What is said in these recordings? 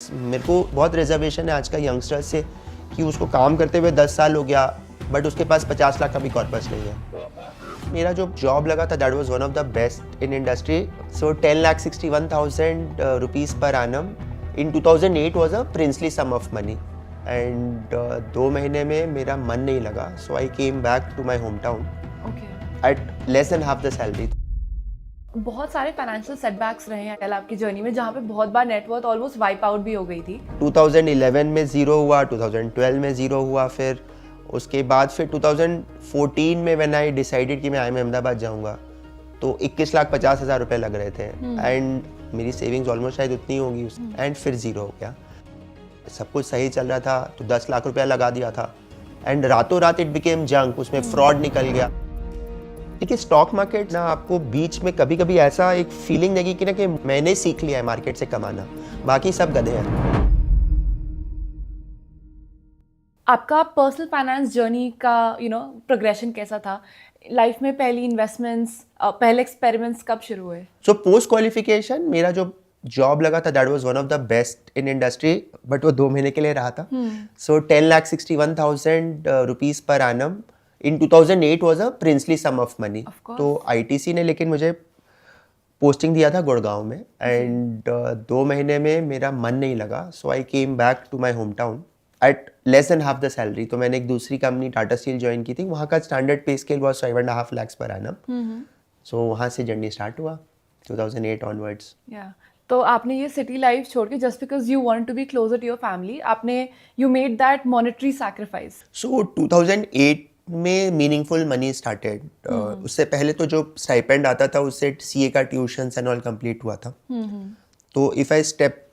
मेरे को बहुत रिजर्वेशन है आज का यंगस्टर से कि उसको काम करते हुए 10 साल हो गया बट उसके पास 50 लाख का भी कॉर्पस नहीं है। मेरा जो जॉब लगा था that was one of the best in industry. So 10,61,000 rupees पर annum in 2008 was a princely sum of money and 2 महीने में मेरा मन नहीं लगा। So I came back to my home town at less than half the salary. बहुत सारे financial setbacks रहे हैं आपकी जर्नी में, जहाँ पे बहुत बार नेटवर्थ ऑलमोस्ट वाइप आउट भी हो गई थी। 2011 में ज़ीरो हुआ, 2012 में ज़ीरो हुआ, फिर उसके बाद फिर 2014 में व्हेन आई डिसाइडेड कि मैं IIM अहमदाबाद जाऊंगा तो 21,50,000 रुपये लग रहे थे एंड मेरी सेविंग्स ऑलमोस्ट शायद उतनी होगी एंड फिर ज़ीरो हो गया। सब कुछ सही चल रहा था तो 10 लाख रुपया लगा दिया था एंड रातों रात इट बिकेम जंक, उसमें फ्रॉड निकल गया। देखिए स्टॉक मार्केट ना आपको बीच में कभी कभी ऐसा एक फीलिंग देगी कि ना कि मैंने सीख लिया है मार्केट से कमाना, बाकी सब गधे हैं। आपका पर्सनल फाइनेंस जर्नी का प्रोग्रेशन कैसा था? लाइफ में पहली इन्वेस्टमेंट्स, पहले एक्सपेरिमेंट्स कब शुरू हुए? सो पोस्ट क्वालिफिकेशन मेरा जो जॉब लगा था that was one of the best in industry but वो 2 महीने के लिए रहा था। सो 10,61,000 रुपीज़ पर annum in 2008 was a princely sum of money. तो ITC ने लेकिन मुझे पोस्टिंग दिया था गुड़गांव में एंड 2 महीने में मेरा मन नहीं लगा। So I came back to my home town at less than half the salary. तो मैंने एक दूसरी कंपनी टाटा स्टील ज्वाइन की थी, वहाँ का standard pay scale was 5.5 lakhs per annum. So वहाँ से जर्नी स्टार्ट हुआ 2008 ऑनवर्ड्स। तो आपने ये सिटी लाइफ छोड़ के just because you want to be closer to your family, आपने you made that monetary sacrifice. So 2008 में मीनिंगफुल मनी स्टार्टेड। उससे पहले तो जो स्टाइपेंड आता था उससे CA का ट्यूशन एंड ऑल कंप्लीट हुआ था। तो if I step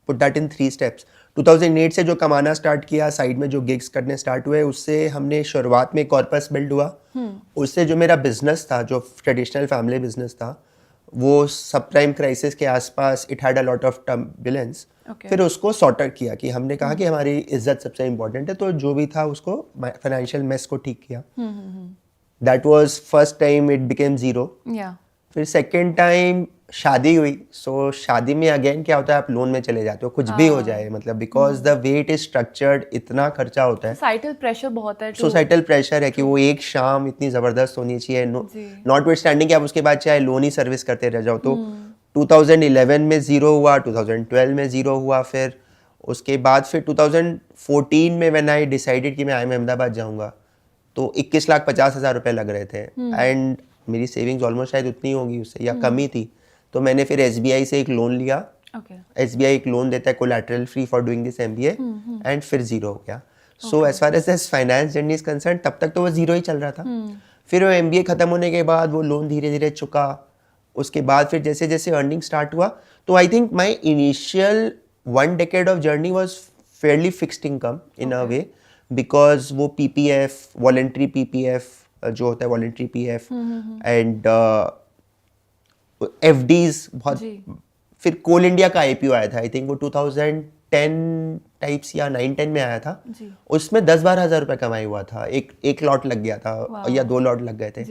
put that in 3 steps, 2008 से जो कमाना स्टार्ट किया, साइड में जो गिग्स करने स्टार्ट हुए, उससे हमने शुरुआत में कॉर्पस बिल्ड हुआ। उससे जो मेरा बिजनेस था, जो ट्रेडिशनल फैमिली बिजनेस था, वो सब प्राइम क्राइसिस के आसपास it had a lot of turbulence. फिर उसको सॉर्ट आउट किया कि हमने कहा कि हमारी इज्जत सबसे इम्पोर्टेंट है, तो जो भी था उसको फाइनेंशियल मेस को ठीक किया। That was first time it became zero. फिर सेकेंड टाइम शादी हुई। सो शादी में अगेन क्या होता है, आप लोन में चले जाते हो, कुछ भी हो जाए, मतलब because the way it is structured इतना खर्चा होता है। सोसाइटल प्रेशर बहुत है। सोसाइटल प्रेशर है कि वो एक शाम इतनी जबरदस्त होनी चाहिए, नॉट विथ स्टैंडिंग कि आप उसके बाद चाहे लोन ही सर्विस करते रह जाओ। तो 2011 में ज़ीरो हुआ, 2012 में ज़ीरो हुआ, फिर उसके बाद फिर 2014 में व्हेन आई डिसाइडेड कि मैं IIM अहमदाबाद जाऊंगा तो 21,50,000 रुपये लग रहे थे एंड मेरी सेविंग्स ऑलमोस्ट शायद उतनी होगी उससे या कम ही थी। तो मैंने फिर SBI से एक लोन लिया। SBI एक लोन देता है collateral free for doing this MBA and फिर ज़ीरो हो गया। So as far as this finance journey is concern तब तक तो वो ज़ीरो ही चल रहा था। फिर वो MBA ख़त्म होने के बाद वो लोन धीरे धीरे चुका। उसके बाद फिर जैसे जैसे अर्निंग स्टार्ट हुआ तो I think my initial 1 decade of journey was Fairlie fixed income in a way, because वो PPF, वॉलेंट्री PPF जो होता है, वॉलेंट्री PF एंड FDs बहुत। फिर कोल इंडिया का IPO आया था, आई थिंक वो 2010 टाइप्स या 9-10 में आया था। उसमें 10-12 हज़ार रुपये कमाई हुआ था, एक लॉट लग गया था या 2 लॉट लग गए थे।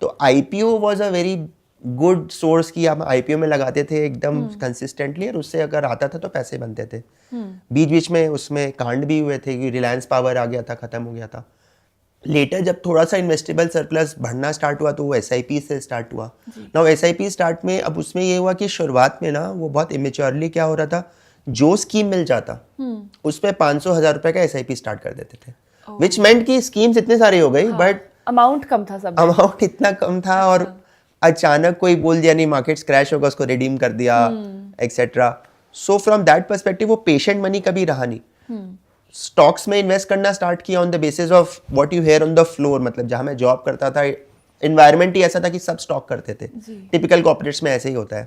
तो IPO was a very good source की हम IPO में लगाते थे एकदम कंसिस्टेंटली और उससे अगर आता था तो पैसे बनते थे। बीच बीच में उसमें कांड भी हुए थे कि रिलायंस पावर आ गया था, खत्म हो गया था। लेटर जब थोड़ा सा इन्वेस्टेबल सरप्लस बढ़ना स्टार्ट हुआ तो वो SIP से स्टार्ट हुआ। नाउ SIP स्टार्ट में अब उसमें ये हुआ कि शुरुआत में ना वो बहुत इमेच्योरली क्या हो रहा था, जो स्कीम मिल जाता उस पर 500,000 रुपये का SIP स्टार्ट कर देते थे, विच मेंट कि स्कीम्स इतने सारी हो गई बट अमाउंट कम था, सब अमाउंट इतना कम था। और अचानक कोई बोल दिया नहीं मार्केट्स क्रैश होगा, उसको रिडीम कर दिया etcetera. So from that perspective वो पेशेंट मनी कभी रहा नहीं। स्टॉक्स में इन्वेस्ट करना स्टार्ट किया on the basis of what you hear on the floor. मतलब जहाँ मैं जॉब करता था एनवायरनमेंट ही ऐसा था कि सब स्टॉक करते थे, टिपिकल कॉर्पोरेट्स में ऐसे ही होता है।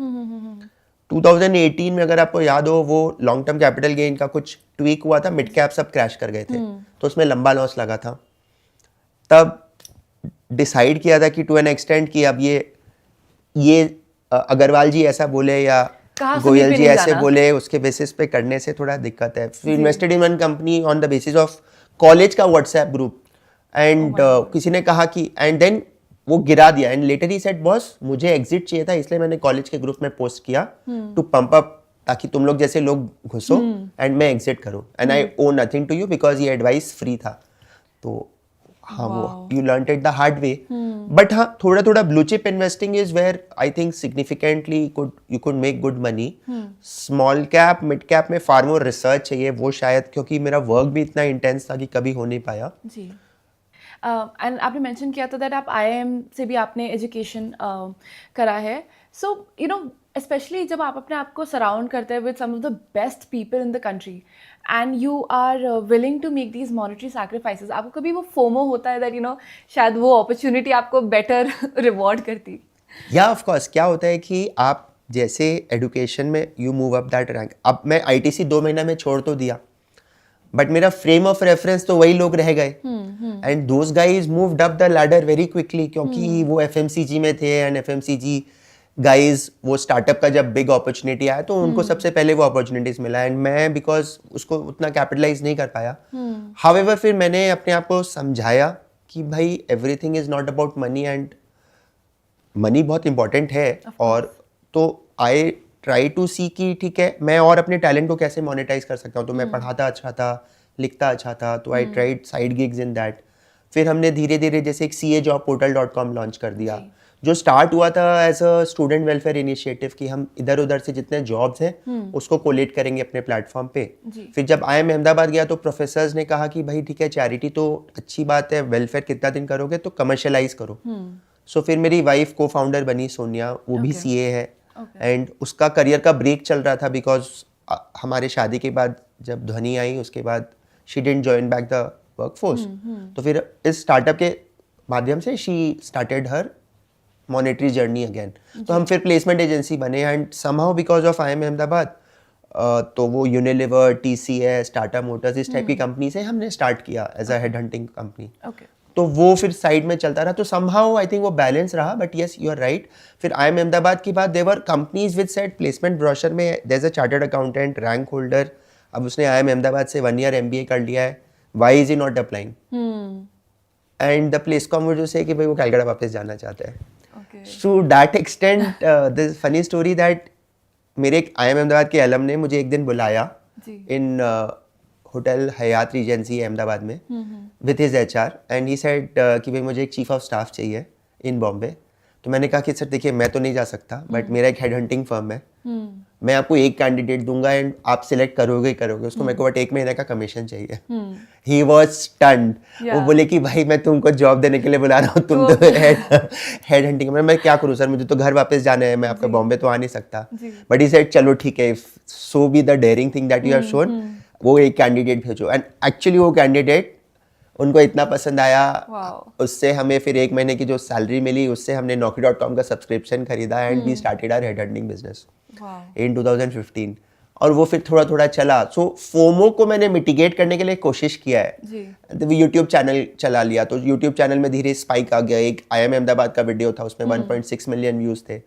2018 में अगर आपको याद हो वो लॉन्ग टर्म कैपिटल गेन का कुछ ट्वीक हुआ था, मिड कैप सब क्रैश कर गए थे तो उसमें लंबा लॉस लगा था। तब डिसाइड किया था कि टू एन एक्सटेंट कि अब ये अग्रवाल जी ऐसा बोले या गोयल जी ऐसे बोले उसके बेसिस पे करने से थोड़ा दिक्कत है। फिर invested in one company on the basis of college का व्हाट्सएप ग्रुप एंड किसी ने कहा कि एंड देन वो गिरा दिया and later he said boss मुझे एग्जिट चाहिए था इसलिए मैंने कॉलेज के ग्रुप में पोस्ट किया टू पंप अप ताकि तुम लोग जैसे लोग घुसो एंड मैं एग्जिट करूं and I owe nothing to you because ये एडवाइस फ्री था। तो हाँ वो you learn it the hard way. But हाँ थोड़ा थोड़ा blue chip investing is where I think significantly you could make good money. Small cap mid cap में far more research चाहिए, वो शायद क्योंकि मेरा वर्क भी इतना इंटेंस था कि कभी हो नहीं पाया। जी। एंड आपने मेंशन किया था दैट आप आईआईएम से भी आपने एजुकेशन करा है। सो यू नो स्पेशली जब आप अपने आप को सराउंड करते हैं with some of the best people in the country and you are willing to make these monetary sacrifices, आपको कभी वो फोमो होता है दैट यू नो शायद वो अपॉर्चुनिटी आपको बेटर रिवॉर्ड करती? या ऑफ कोर्स क्या होता है कि आप जैसे एजुकेशन में you move up that rank. अब मैं आईटीसी 2 महीना में छोड़ तो दिया बट मेरा फ्रेम ऑफ रेफरेंस तो वही लोग रह गए and those guys moved up the ladder very quickly क्योंकि वो एफएमसीजी में थे एंड एफएमसीजी गाइज वो स्टार्टअप का जब बिग अपॉर्चुनिटी आया तो उनको सबसे पहले वो अपॉर्चुनिटीज मिला एंड मैं बिकॉज उसको उतना कैपिटलाइज नहीं कर पाया। हाउएवर फिर मैंने अपने आप को समझाया कि भाई everything is not about money and money बहुत इंपॉर्टेंट है और तो आई ट्राई टू सी कि ठीक है मैं और अपने टैलेंट को कैसे मोनेटाइज कर सकता हूँ। तो मैं पढ़ाता अच्छा था, लिखता अच्छा था, तो I tried side gigs in that. फिर हमने धीरे धीरे जैसे एक CAJobportal.com लॉन्च कर दिया जो स्टार्ट हुआ था as a student welfare initiative कि हम इधर उधर से जितने जॉब्स हैं उसको कोलेट करेंगे अपने प्लेटफॉर्म पे। फिर जब IIM अहमदाबाद गया तो प्रोफेसर्स ने कहा कि भाई ठीक है चैरिटी तो अच्छी बात है, वेलफेयर कितना दिन करोगे तो कमर्शलाइज करो। सो फिर मेरी वाइफ को फाउंडर बनी सोनिया, वो भी CA है एंड उसका करियर का ब्रेक चल रहा था बिकॉज हमारे शादी के बाद जब ध्वनि आई उसके बाद she didn't join back the workforce. तो फिर इस स्टार्टअप के माध्यम से she started her monetary journey again. तो हम फिर प्लेसमेंट एजेंसी बने and somehow because of IIM Ahmedabad तो वो यूनिलीवर, TCS, टाटा मोटर्स इस टाइप की कंपनी से हमने स्टार्ट किया as a head hunting company. तो वो फिर साइड में चलता रहा तो समहाउ आई थिंक वो बैलेंस रहा। But yes you are right, फिर IIM अहमदाबाद के बाद there were companies with set placement brochure में there is a chartered accountant rank holder, अब उसने IIM अहमदाबाद से 1 year MBA कर लिया है, why is he not applying and the placecom वो जो से कि भाई वो कलकत्ता वापस जाना चाहता है। To that extent this funny story that मेरे एक IIM अहमदाबाद के अलम ने मुझे एक दिन बुलाया इन होटल हयात रीजेंसी अहमदाबाद में with his HR and he said कि भाई मुझे एक चीफ ऑफ स्टाफ चाहिए इन बॉम्बे। तो मैंने कहा कि सर देखिए मैं तो नहीं जा सकता बट मेरा एक हेड हंटिंग फर्म है, मैं आपको एक कैंडिडेट दूंगा एंड आप सिलेक्ट करोगे ही करोगे उसको, मेरे को बट 1 महीने का कमीशन चाहिए। ही वाज स्टन्ड, वो बोले कि भाई मैं तुमको जॉब देने के लिए बुला रहा हूँ, तुम तो हेड हंटिंग। मैं क्या करूँ सर, मुझे तो घर वापस जाना है, मैं आपका बॉम्बे तो आ नहीं सकता। बट ही सेड चलो ठीक है, so be the daring thing that you have shown, वो एक कैंडिडेट भेजो। एंड एक्चुअली वो कैंडिडेट उनको इतना पसंद आया, उससे हमें फिर 1 महीने की जो सैलरी मिली उससे हमने Naukri.com का सब्सक्रिप्शन खरीदा and we started our head hunting business in 2015 और वो फिर थोड़ा थोड़ा चला। सो फोमो को मैंने मिटिगेट करने के लिए कोशिश किया है। तो यूट्यूब चैनल चला लिया, तो यूट्यूब चैनल में धीरे स्पाइक आ गया। एक IIM अहमदाबाद का वीडियो था, उसमें 1.6 मिलियन व्यूज थे,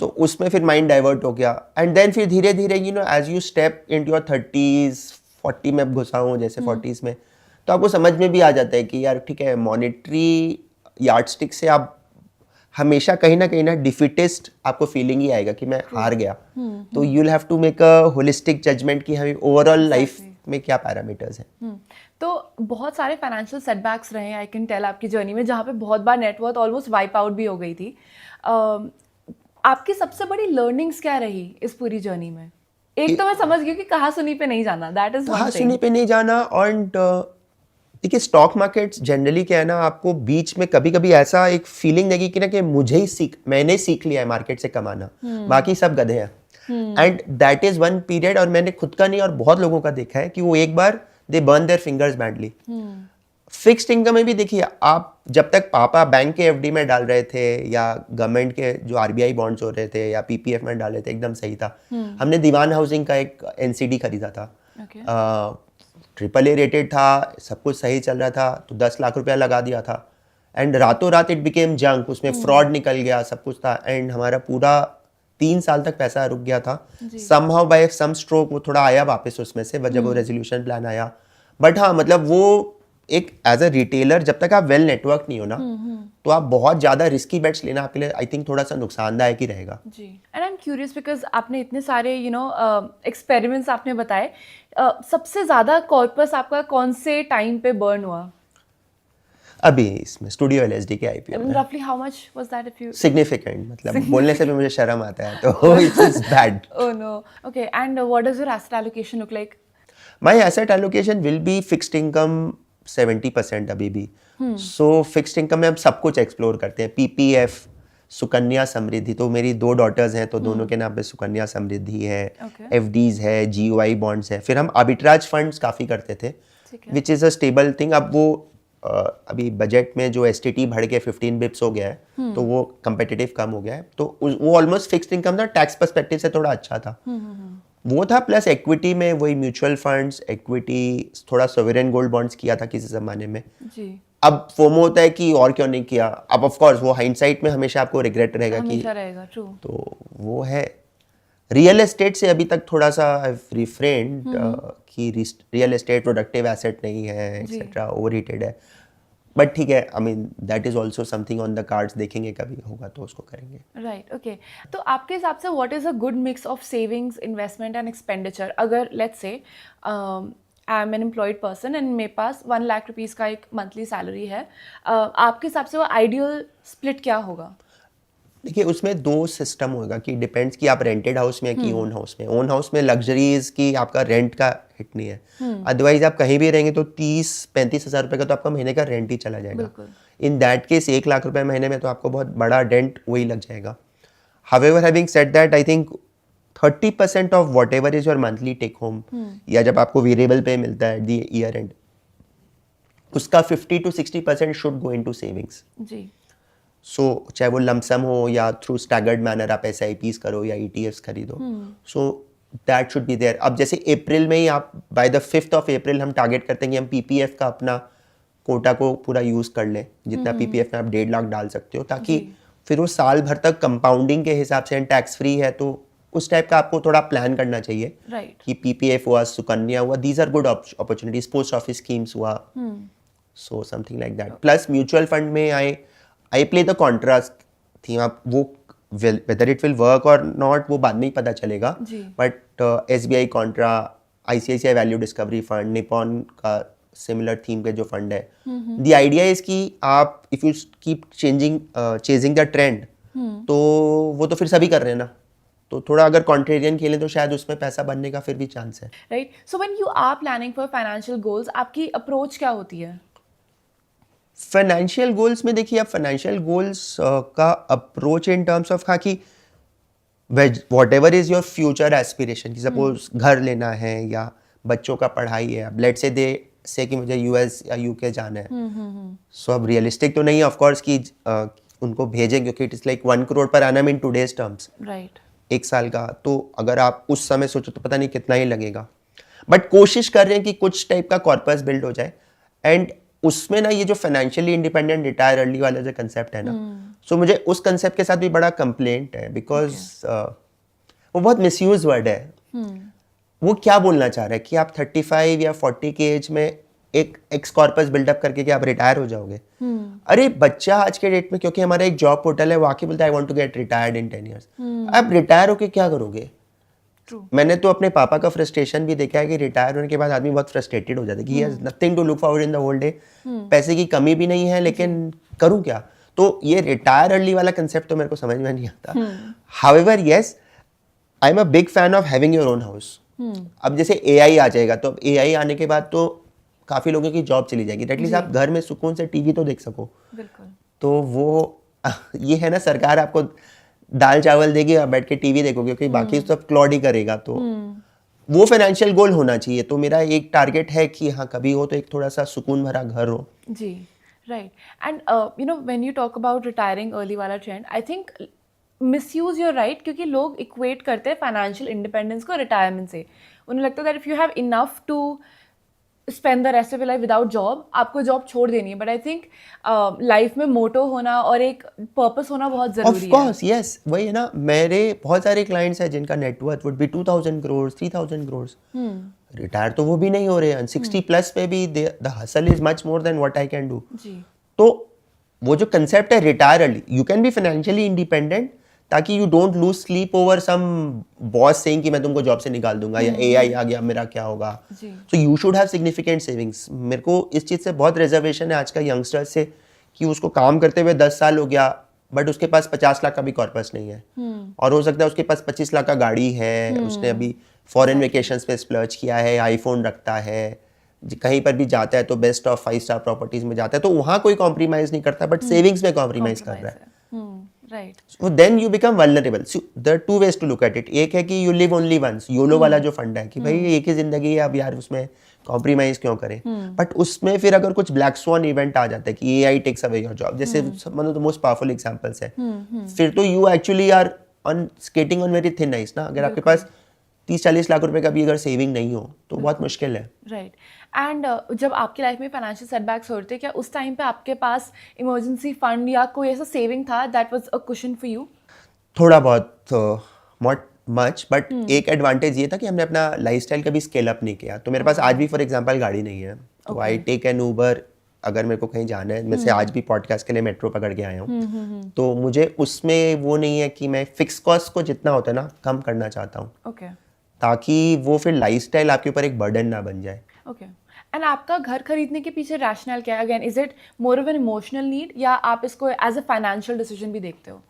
तो उसमें फिर माइंड डाइवर्ट हो गया। एंड देन फिर धीरे धीरे you know as you step into your 30s 40 में घुसा हूँ जैसे 40s में, तो आपको समझ में भी आ जाता है कि यार ठीक है मॉनेटरी यार्डस्टिक से आप हमेशा कहीं ना डिफिटिस्ट आपको फीलिंग ही आएगा कि मैं हार गया। तो you will have to make a holistic judgement कि हमें ओवरऑल लाइफ में क्या पैरामीटर्स हैं। तो बहुत सारे फाइनेंशियल सेटबैक्स रहे हैं आई कैन टेल आपकी जर्नी में, जहाँ पे बहुत बार नेटवर्थ ऑलमोस्ट वाइप आउट भी हो गई थी। आपकी सबसे बड़ी लर्निंग्स क्या रही इस पूरी जर्नी में? एक तो मैं समझ गई कि कहाँ सुनी पे नहीं जाना, दैट इज कहाँ सुनी पे नहीं जाना। और देखिए स्टॉक मार्केट्स जनरली क्या है ना, आपको बीच में कभी कभी ऐसा एक फीलिंग देगी कि ना कि मैंने सीख लिया है मार्केट से कमाना, बाकी सब गधे हैं। And that is one period, और मैंने खुद का नहीं और बहुत लोगों का देखा है कि वो एक बार they burn their fingers badly. Fixed income में भी देखिए, आप जब तक पापा बैंक के FD में डाल रहे थे या गवर्नमेंट के जो RBI बॉन्ड्स हो रहे थे या PPF में डाल रहे थे, एकदम सही था। हमने दीवान हाउसिंग का एक NCD खरीदा था, AAA रेटेड था, सब कुछ सही चल रहा था, तो 10 लाख रुपया लगा दिया था। एंड रातों रात इट बिकेम जंक, उसमें फ्रॉड निकल गया, सब कुछ था। एंड हमारा पूरा 3 साल तक पैसा रुक गया था। समहाउ बाय सम स्ट्रोक वो थोड़ा आया वापस उसमें से जब वो रेजोल्यूशन प्लान आया। बट हाँ मतलब वो एक एज अ रिटेलर जब तक आप वेल नेटवर्क नहीं हो ना, तो आप बहुत ज़्यादा रिस्की बेट्स लेना आपके लिए आई थिंक थोड़ा सा नुकसानदायक ही रहेगा। जी, and I am curious because आपने इतने सारे एक्सपेरिमेंट्स आपने बताए, सबसे ज़्यादा कॉर्पस आपका कौन से टाइम पे बर्न हुआ? अभी इसमें स्टूडियो एलएसडी के आईपीओ में रफली how much was that if you? Significant, मतलब बोलने से भी मुझे शर्म आता है, तो it's bad. Oh no, okay, and what does your asset allocation look like? My asset allocation will be fixed income 70% अभी भी। सो फिक्स्ड इनकम में हम सब कुछ एक्सप्लोर करते हैं, पीपीएफ, सुकन्या समृद्धि, तो मेरी 2 डॉटर्स हैं तो दोनों के नाम पे सुकन्या समृद्धि है, Okay. एफडीज है, जीओआई बॉन्ड्स है। फिर हम आर्बिट्राज फंड्स काफ़ी करते थे, ठीक है। Which is a stable thing. अब वो अभी बजट में जो एसटीटी बढ़ के 15 बिप्स हो गया है, तो वो कंपेटिटिव कम हो गया है, तो वो ऑलमोस्ट फिक्स्ड इनकम था, टैक्स पर्सपेक्टिव से थोड़ा अच्छा था। वो था, प्लस इक्विटी में वही म्यूचुअल फंड्स, इक्विटी, थोड़ा सोवरेन गोल्ड बॉन्ड्स किया था किसी ज़माने में। जी, अब फोमो होता है कि और क्यों नहीं किया। अब ऑफ कोर्स वो हाइंडसाइट में हमेशा आपको रिग्रेट रहेगा कि, हमेशा रहेगा, ट्रू। तो वो है। रियल एस्टेट से अभी तक थोड़ा सा रिफ्रेंड कि रियल एस्टेट प्रोडक्टिव एसेट नहीं है, एक्सेट्रा, ओवररेटेड है। बट ठीक है, I mean that is also something on the cards, देखेंगे कभी होगा तो उसको करेंगे। Right, okay. तो आपके हिसाब से what is a good mix of savings, investment and expenditure? अगर let's say I am an employed person and मेरे पास 1 लाख रुपीज़ का एक मंथली सैलरी है, आपके हिसाब से वो आइडियल स्प्लिट क्या होगा? देखिए, उसमें 2 सिस्टम होगा कि डिपेंड्स कि आप रेंटेड हाउस में कि ओन हाउस में। ओन हाउस में लग्जरीज की आपका रेंट का हिट नहीं है, अदरवाइज आप कहीं भी रहेंगे तो 30-35 हज़ार रुपये का तो आपका महीने का रेंट ही चला जाएगा। बिल्कुल। इन दैट केस 1 लाख रुपए महीने में तो आपको बहुत बड़ा डेंट वही लग जाएगा। However having said that, I think 30% of what is your monthly take home, या जब आपको वेरिएबल पे मिलता है दी ईयर एंड, उसका 50-60% शुड गो इनटू सेविंग्स। जी, सो चाहे वो लमसम हो या थ्रू स्टैगर्ड मैनर आप SIPs करो या ETFs खरीदो, so that should be there. अब जैसे अप्रैल में ही आप by the 5th of April हम टारगेट करते हैं कि हम PPF का अपना कोटा को पूरा यूज़ कर लें, जितना PPF में आप 1.5 लाख डाल सकते हो, ताकि फिर वो साल भर तक कंपाउंडिंग के हिसाब से एंड टैक्स फ्री है, तो उस टाइप का आपको थोड़ा प्लान करना चाहिए राइट। कि PPF हुआ, सुकन्या हुआ, these are good opportunities, post office schemes हुआ, so something like that. Plus mutual fund में I play the contrast theme. आप वो वेदर इट विल वर्क और नॉट वो बाद में ही पता चलेगा, but SBI contra, ICICI value discovery fund, Nippon का सिमिलर थीम के जो फंड है, द आइडिया इज कि आप if you keep chasing the trend, तो वो तो फिर सभी कर रहे हैं ना, तो थोड़ा अगर कॉन्ट्रेरियन खेलें तो शायद उसमें पैसा बनने का फिर भी चांस है। Right, so when you are planning for financial goals, आपकी अप्रोच क्या होती है? फाइनेंशियल गोल्स में देखिए, आप फाइनेंशियल गोल्स का अप्रोच इन टर्म्स ऑफ का कि what is your future aspiration, कि सपोज घर लेना है या बच्चों का पढ़ाई है, अब लेट से कि मुझे US या UK जाना है, सो अब रियलिस्टिक तो नहीं है ऑफ कोर्स कि उनको भेजें, क्योंकि इट इज लाइक 1 करोड़ पर annum in today's terms, right, 1 साल का, तो अगर आप उस समय सोचो तो पता नहीं कितना ही लगेगा। बट कोशिश कर रहे हैं कि कुछ टाइप का कॉर्पस बिल्ड हो जाए, एंड उसमें ना ये जो फाइनेंशियली इंडिपेंडेंट रिटायर अर्ली वाला जो कंसेप्ट है ना, सो मुझे उस कंसेप्ट के साथ भी बड़ा कंप्लेंट है, बिकॉज वो बहुत मिसयूज वर्ड है। वो क्या बोलना चाह रहा है कि आप 35 या 40 के एज में एक एक्स कॉर्पस बिल्डअप करके कि आप रिटायर हो जाओगे। अरे बच्चा आज के डेट में, क्योंकि हमारा एक जॉब पोर्टल है, वो आके बोलता है I want to get retired in 10 years। आप रिटायर होके क्या करोगे? ट्रू। मैंने तो अपने पापा का फ्रस्ट्रेशन भी देखा है कि रिटायर होने के बाद आदमी बहुत फ्रस्ट्रेटेड हो जाता है कि he nothing to look forward in the whole day, पैसे की कमी भी नहीं है, लेकिन करूँ क्या? तो ये रिटायर अर्ली वाला कंसेप्ट तो मेरे को समझ में नहीं आता। However yes, I am a big fan of having your own house. अब जैसे AI आ जाएगा, तो अब AI आने के बाद तो काफ़ी लोगों की जॉब चली जाएगी, एटलीस्ट आप घर में सुकून से टीवी तो देख सको। बिल्कुल। तो वो ये है ना, सरकार आपको दाल चावल देगी, आप बैठ के टीवी देखोगे, क्योंकि बाकी सब क्लॉड ही करेगा। तो वो फाइनेंशियल गोल होना चाहिए। तो मेरा एक टारगेट है कि हाँ, कभी हो तो एक थोड़ा सा सुकून भरा घर हो। जी, right. And you know when you talk about retiring early वाला trend, I think misuse your right, क्योंकि लोग इक्वेट करते हैं फाइनेंशियल इंडिपेंडेंस को रिटायरमेंट से। उन्हें लगता है that if you have enough to spend the rest of your life without job, आपको जॉब छोड़ देनी है, बट आई थिंक लाइफ में मोटो होना और एक पर्पस होना बहुत जरूरी है। ऑफ कोर्स यस, वही है ना, मेरे बहुत सारे क्लाइंट्स हैं जिनका net worth would be 2000 crore 3000 crore, retire तो वो भी नहीं हो रहे हैं, 60 प्लस पे भी the hustle is much more than what I can do. तो वो जो कंसेप्ट है retire early, you can be financially independent, ताकि you don't lose sleep over some boss saying कि मैं तुमको जॉब से निकाल दूंगा या एआई आ गया मेरा क्या होगा। So you should have significant savings. मेरे को इस चीज़ से बहुत रिजर्वेशन है आज का यंगस्टर से कि उसको काम करते हुए 10 साल हो गया बट उसके पास 50 लाख का भी कॉर्पस नहीं है, और हो सकता है उसके पास 25 लाख का गाड़ी है, उसने अभी फॉरेन वेकेशंस पे स्प्लर्ज किया है, आईफोन रखता है, कहीं पर भी जाता है तो बेस्ट ऑफ 5 स्टार प्रॉपर्टीज में जाता है, तो वहाँ कोई कॉम्प्रीमाइज नहीं करता बट सेविंग्स में कॉम्प्रीमाइज कर रहा है। Right, so then you become vulnerable. So there are two ways to look at it. एक है कि you live only once, YOLO वाला जो फंड है कि भाई एक ही जिंदगी है, अब यार उसमें कॉम्प्रीमाइज क्यों करें। बट उसमें फिर अगर कुछ ब्लैक स्वान इवेंट आ जाता है कि AI takes away your job, जैसे one of the most powerful examples है, फिर तो you actually are on skating on very thin ice ना। अगर आपके पास 30-40 लाख रुपए का भी अगर सेविंग नहीं हो तो बहुत मुश्किल है। राइट। एंड जब आपकी लाइफ में फाइनेंशियल सेटबैक्स होते हैं, क्या उस टाइम पे आपके पास इमरजेंसी फंड या कोई ऐसा सेविंग था that was a cushion for you? थोड़ा बहुत, नॉट मच, बट एक एडवांटेज ये था कि हमने अपना लाइफस्टाइल कभी स्केल अप नहीं किया। तो मेरे पास आज भी फॉर एग्जांपल गाड़ी नहीं है, तो आई टेक एन उबर अगर मेरे को कहीं जाना है। मैं से आज भी पॉडकास्ट के लिए मेट्रो पकड़ के आया हूँ, तो मुझे उसमें वो नहीं है कि मैं फिक्स कॉस्ट को जितना होता है ना कम करना चाहता हूँ, ओके, ताकि वो फिर लाइफस्टाइल आपके ऊपर एक बर्डन ना बन जाए। ओके। एंड आपका घर खरीदने के पीछे रैशनल क्या है? Again, is it more of an emotional need या आप इसको एज अ फाइनेंशियल डिसीजन भी देखते हो?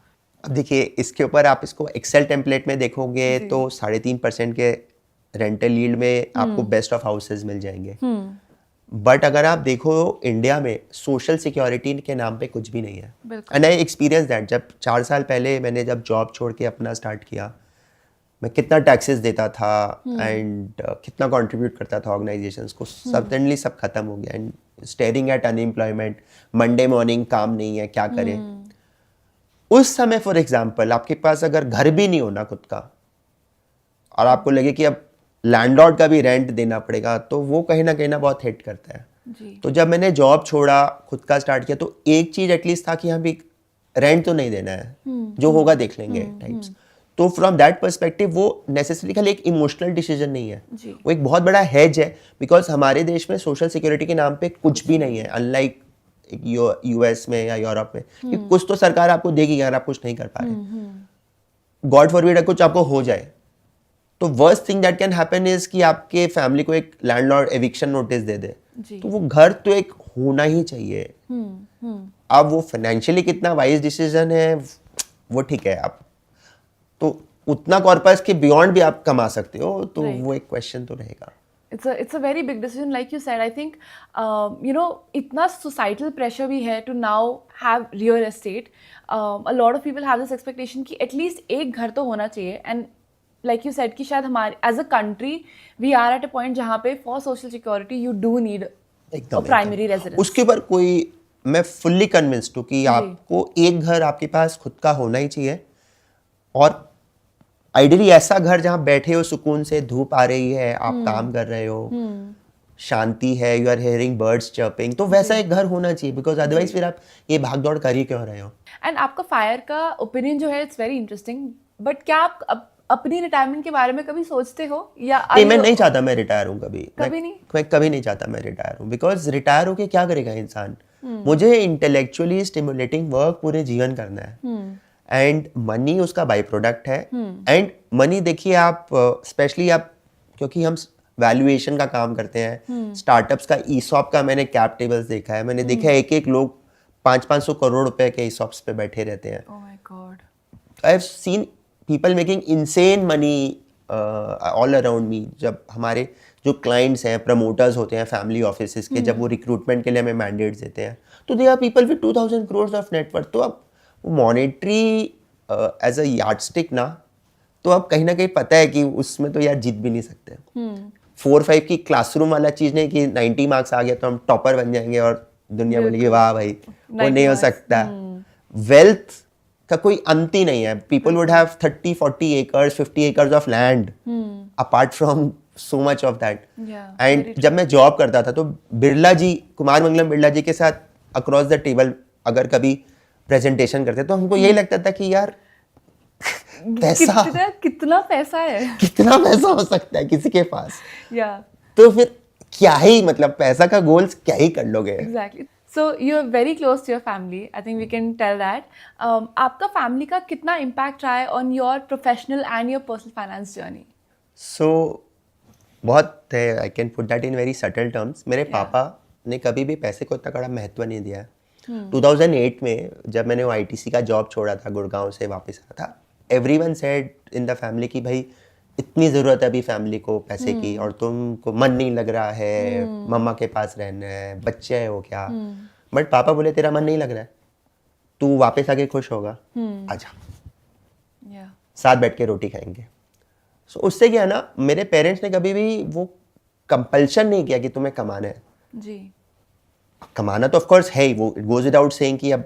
अब देखिए, इसके ऊपर आप इसको एक्सेल टेम्पलेट में देखोगे तो 3.5% के रेंटल यील्ड में आपको बेस्ट ऑफ हाउसेज मिल जाएंगे। बट अगर आप देखो इंडिया में सोशल सिक्योरिटी के नाम पे कुछ भी नहीं है। And I experience that. जब 4 साल पहले मैंने जब जॉब छोड़ के अपना स्टार्ट किया, मैं कितना टैक्सेस देता था एंड कितना कंट्रीब्यूट करता था ऑर्गेनाइजेशंस को, सडनली सब खत्म हो गया। And staring at unemployment, Monday morning काम नहीं है, क्या करें। उस समय फॉर एग्जांपल आपके पास अगर घर भी नहीं होना खुद का और आपको लगे कि अब लैंडलॉर्ड का भी रेंट देना पड़ेगा, तो वो कहीं ना बहुत हिट करता है जी। तो जब मैंने जॉब छोड़ा, खुद का स्टार्ट किया, तो एक चीज एटलीस्ट था कि हम भी रेंट तो नहीं देना है, जो होगा देख लेंगे टाइप्स। तो फ्रॉम दैट पर्सपेक्टिव वो नेसेसरी खाली एक इमोशनल डिसीजन नहीं है, वो एक बहुत बड़ा हेज है। बिकॉज हमारे देश में सोशल सिक्योरिटी के नाम पे कुछ भी नहीं है, अनलाइक यूएस में या यूरोप में कि कुछ तो सरकार आपको देगी अगर आप कुछ नहीं कर पा रहे। गॉड फॉरबिड कुछ आपको हो जाए तो worst thing that can happen is कि आपके फैमिली को एक लैंडलॉर्ड एविक्शन नोटिस दे दे, तो वो घर तो एक होना ही चाहिए। अब वो फाइनेंशियली कितना वाइज डिसीजन है वो ठीक है, आप तो उतना कॉर्पस के बियॉन्ड भी आप कमा सकते हो, तो वो एक क्वेश्चन तो रहेगा। It's a very big decision, like you said. I think इतना societal pressure भी है to now have real estate. A lot of people have this expectation कि at least एक घर तो होना चाहिए, and like you said कि शायद हमारे as a country we are at a point जहाँ पे for social security you do need a primary residence. उसके ऊपर कोई, मैं fully convinced हूँ कि आपको एक घर आपके पास खुद का होना ही चाहिए, और आइडियली ऐसा घर जहाँ बैठे हो सुकून से, धूप आ रही है, आप काम कर रहे हो, शांति है, you are hearing birds chirping, तो वैसा एक घर होना चाहिए। बिकॉज अदरवाइज फिर आप ये भाग दौड़ कर ही क्यों रहे हो। एंड आपका फायर का ओपिनियन जो है इट्स वेरी इंटरेस्टिंग, बट क्या आप अपनी रिटायरमेंट के बारे में कभी सोचते हो या मैं नहीं चाहता मैं रिटायर हूँ कभी। मैं कभी नहीं चाहता मैं रिटायर हूँ, बिकॉज रिटायर होके क्या करेगा इंसान। मुझे इंटेलेक्चुअली स्टिमुलेटिंग वर्क पूरे जीवन करना है, एंड मनी उसका बाई प्रोडक्ट है। एंड मनी देखिए आप स्पेशली आप, क्योंकि हम वैल्यूएशन का काम करते हैं, स्टार्टअप्स का, ईसॉप का मैंने कैप टेबल्स देखा है, मैंने देखा है एक लोग 500-500 करोड़ रुपए के ईसॉप्स पे बैठे रहते हैं। Oh my God. I have seen people making insane money all around me. जब हमारे जो क्लाइंट्स हैं, प्रमोटर्स होते हैं फैमिली ऑफिसेस के, जब वो रिक्रूटमेंट के लिए हमें मैंडेट्स देते हैं, तो they are people with 2000 crore of net worth. तो अब मॉनेटरी एज अ यार्डस्टिक ना, तो अब कहीं ना कहीं पता है कि उसमें तो यार जीत भी नहीं सकते। 4-5 की क्लासरूम वाला चीज नहीं कि 90 मार्क्स आ गया तो हम टॉपर बन जाएंगे और दुनिया बोलेगी वाह भाई, वो नहीं हो सकता। वेल्थ का कोई अंत ही नहीं है। People would have 30-40 acres 50 acres of land apart from so much of that Yeah, and जब मैं जॉब करता था तो बिरला जी, कुमार मंगलम बिरला जी के साथ अक्रॉस द टेबल अगर कभी प्रेजेंटेशन करते तो हमको यही लगता था कि यार पैसा कितना पैसा है. कितना पैसा हो सकता है किसी के पास, Yeah. तो फिर क्या ही मतलब पैसा का गोल्स क्या ही कर लोगे. Exactly. So you're very close to your family. I think we can tell that. आपका फैमिली का कितना इम्पैक्ट रहा है on your professional and your personal finance journey? सो बहुत है, I can put that in very subtle terms. मेरे पापा ने कभी भी पैसे को इतना बड़ा महत्व नहीं दिया है. 2008 में जब मैंने वो ITC का जॉब छोड़ा था, गुड़गांव से वापस आया था, everyone said in the family कि भाई इतनी ज़रूरत है अभी फैमिली को पैसे की और तुमको मन नहीं लग रहा है, मम्मा के पास रहना है, बच्चे हो क्या. बट पापा बोले तेरा मन नहीं लग रहा है, तू वापस आके खुश होगा, आजा, Yeah. साथ बैठ के रोटी खाएंगे. सो उससे क्या है ना, मेरे पेरेंट्स ने कभी भी वो कंपल्शन नहीं किया कि तुम्हें कमाना है. जी. कमाना तो ऑफ कोर्स है ही, वो इट गोज विदाउट सेइंग कि अब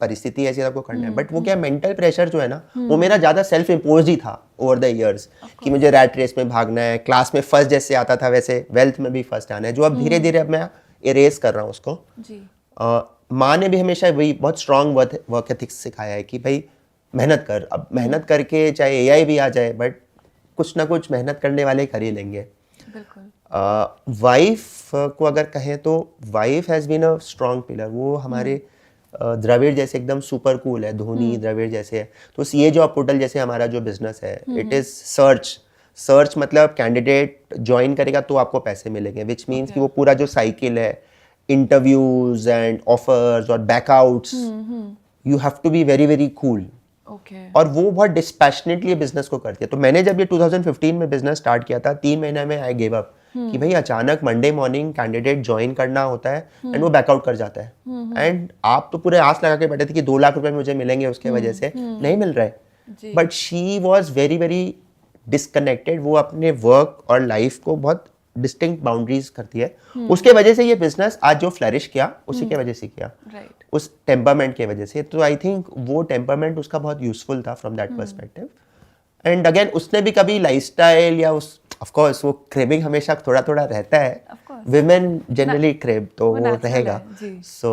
परिस्थिति ऐसी है आपको करना है. बट वो क्या मेंटल प्रेशर जो है ना, वो मेरा ज़्यादा सेल्फ इम्पोज ही था ओवर द इयर्स कि मुझे रैट रेस में भागना है, क्लास में फर्स्ट जैसे आता था वैसे वेल्थ में भी फर्स्ट आना है, जो अब धीरे धीरे अब मैं इरेज कर रहा हूँ उसको. जी. माँ ने भी हमेशा वही बहुत स्ट्रॉन्ग वर्क एथिक्स सिखाया है कि भाई मेहनत कर. अब मेहनत करके चाहे AI भी आ जाए बट कुछ ना कुछ मेहनत करने वाले कर ही लेंगे. बिल्कुल. वाइफ को अगर कहें तो wife has been a strong pillar. वो हमारे द्रविड़ जैसे एकदम सुपर कूल है, धोनी द्रविड़ जैसे है. तो ये जॉब पोर्टल जैसे हमारा जो बिजनेस है, इट इज़ सर्च मतलब कैंडिडेट ज्वाइन करेगा तो आपको पैसे मिलेंगे, विच मीन्स कि वो पूरा जो साइकिल है, इंटरव्यूज एंड ऑफर्स और backouts, you have to be very very cool. Okay. और वो बहुत डिस्पैशनेटली बिजनेस को करती है. तो मैंने जब ये 2015 में बिजनेस स्टार्ट किया था, 3 महीने में आई गिव अप कि भाई अचानक मंडे मॉर्निंग कैंडिडेट ज्वाइन करना होता है एंड वो बैकआउट कर जाता है. एंड आप तो पूरे आस लगा के बैठे थे कि 2 लाख रुपए मुझे मिलेंगे उसके वजह से, नहीं मिल रहा है. But she was very very disconnected. वो अपने वर्क और लाइफ को बहुत डिस्टिंक्ट बाउंड्रीज करती है. उसके वजह से ये बिजनेस आज जो फ्लरिश किया उसी के वजह से किया, राइट. उस टेम्परमेंट के वजह से. तो आई थिंक वो टेम्परमेंट उसका बहुत यूजफुल था from that perspective. And again उसने भी कभी लाइफस्टाइल या उस ऑफ कोर्स वो क्रेविंग हमेशा थोड़ा थोड़ा रहता है, विमेन जनरली क्रेव, तो वो रहेगा. So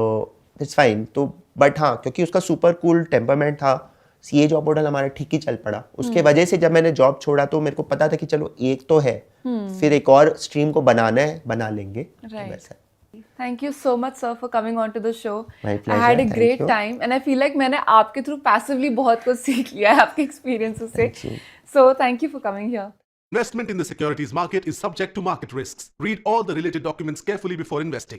it's fine. तो बट हाँ, क्योंकि उसका सुपर कूल टेम्परमेंट था, ये जॉब मॉडल हमारा ठीक ही चल पड़ा. उसके वजह से जब मैंने जॉब छोड़ा तो मेरे को पता था कि चलो एक तो है, फिर एक और स्ट्रीम को बनाना है, बना लेंगे. Right. Thank you so much, sir, for coming on to the show. My I pleasure. had a Thank great you. time, and I feel like मैंने आपके थ्रू पैसिवली बहुत कुछ सीख लिया है आपके एक्सपीरियंसेस से. Thank you. So thank you for coming here. Investment in the securities market is subject to market risks. Read all the related documents carefully before investing.